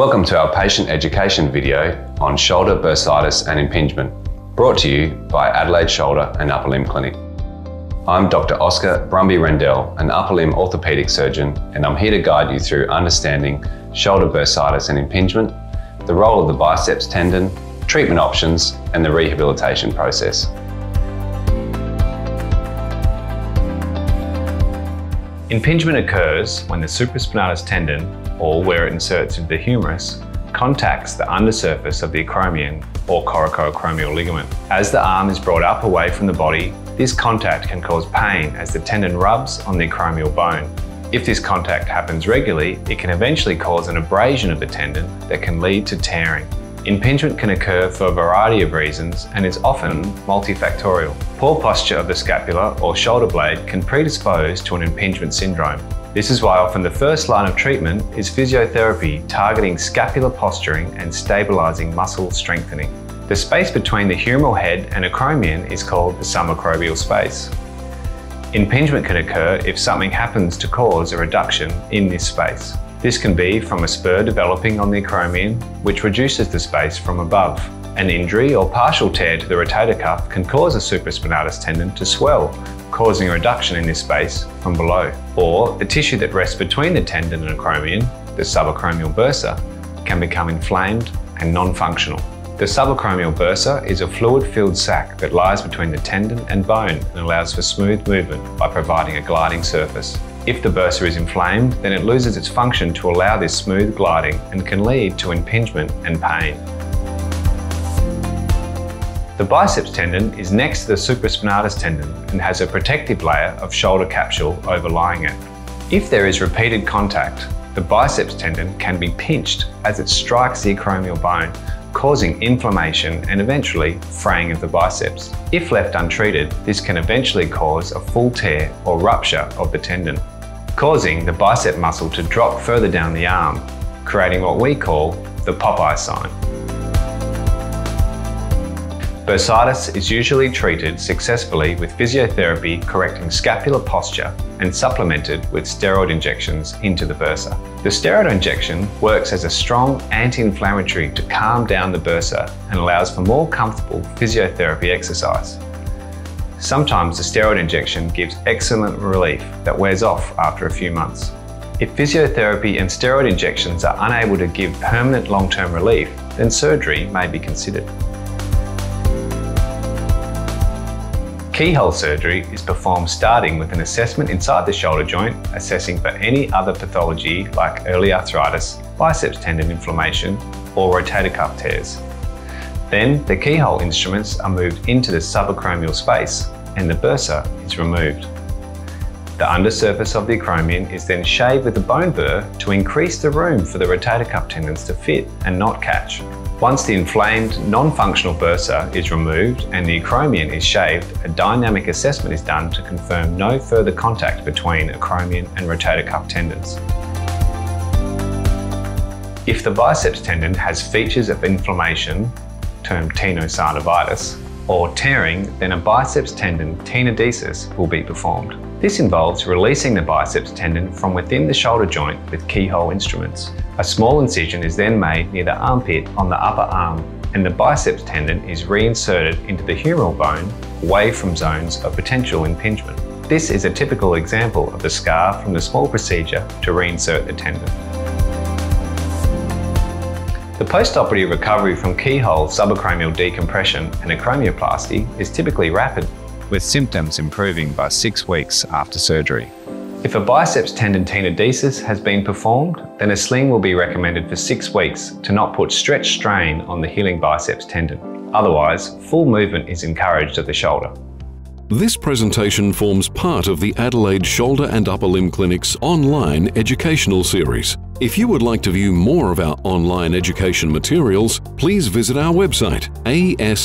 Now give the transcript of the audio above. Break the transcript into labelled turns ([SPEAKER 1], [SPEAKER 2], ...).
[SPEAKER 1] Welcome to our patient education video on shoulder bursitis and impingement, brought to you by Adelaide Shoulder and Upper Limb Clinic. I'm Dr. Oscar Brumby-Rendell, an upper limb orthopaedic surgeon, and I'm here to guide you through understanding shoulder bursitis and impingement, the role of the biceps tendon, treatment options, and the rehabilitation process.
[SPEAKER 2] Impingement occurs when the supraspinatus tendon, or where it inserts into the humerus, contacts the undersurface of the acromion or coracoacromial ligament. As the arm is brought up away from the body, this contact can cause pain as the tendon rubs on the acromial bone. If this contact happens regularly, it can eventually cause an abrasion of the tendon that can lead to tearing. Impingement can occur for a variety of reasons and is often multifactorial. Poor posture of the scapula or shoulder blade can predispose to an impingement syndrome. This is why often the first line of treatment is physiotherapy targeting scapular posturing and stabilizing muscle strengthening. The space between the humeral head and acromion is called the subacromial space. Impingement can occur if something happens to cause a reduction in this space. This can be from a spur developing on the acromion, which reduces the space from above. An injury or partial tear to the rotator cuff can cause a supraspinatus tendon to swell, causing a reduction in this space from below. Or the tissue that rests between the tendon and acromion, the subacromial bursa, can become inflamed and non-functional. The subacromial bursa is a fluid-filled sac that lies between the tendon and bone and allows for smooth movement by providing a gliding surface. If the bursa is inflamed, then it loses its function to allow this smooth gliding and can lead to impingement and pain. The biceps tendon is next to the supraspinatus tendon and has a protective layer of shoulder capsule overlying it. If there is repeated contact, the biceps tendon can be pinched as it strikes the acromial bone, causing inflammation and eventually fraying of the biceps. If left untreated, this can eventually cause a full tear or rupture of the tendon, causing the bicep muscle to drop further down the arm, creating what we call the Popeye sign. Bursitis is usually treated successfully with physiotherapy correcting scapular posture and supplemented with steroid injections into the bursa. The steroid injection works as a strong anti-inflammatory to calm down the bursa and allows for more comfortable physiotherapy exercise. Sometimes the steroid injection gives excellent relief that wears off after a few months. If physiotherapy and steroid injections are unable to give permanent long-term relief, then surgery may be considered. Keyhole surgery is performed starting with an assessment inside the shoulder joint, assessing for any other pathology like early arthritis, biceps tendon inflammation, or rotator cuff tears. Then the keyhole instruments are moved into the subacromial space and the bursa is removed. The undersurface of the acromion is then shaved with a bone burr to increase the room for the rotator cuff tendons to fit and not catch. Once the inflamed, non-functional bursa is removed and the acromion is shaved, a dynamic assessment is done to confirm no further contact between acromion and rotator cuff tendons. If the biceps tendon has features of inflammation, termed tenosynovitis, or tearing, then a biceps tendon tenodesis will be performed. This involves releasing the biceps tendon from within the shoulder joint with keyhole instruments. A small incision is then made near the armpit on the upper arm, and the biceps tendon is reinserted into the humeral bone away from zones of potential impingement. This is a typical example of the scar from the small procedure to reinsert the tendon. The post-operative recovery from keyhole subacromial decompression and acromioplasty is typically rapid, with symptoms improving by 6 weeks after surgery. If a biceps tendon tenodesis has been performed, then a sling will be recommended for 6 weeks to not put stretch strain on the healing biceps tendon. Otherwise, full movement is encouraged of the shoulder.
[SPEAKER 3] This presentation forms part of the Adelaide Shoulder and Upper Limb Clinic's online educational series. If you would like to view more of our online education materials, please visit our website asulc.com.au.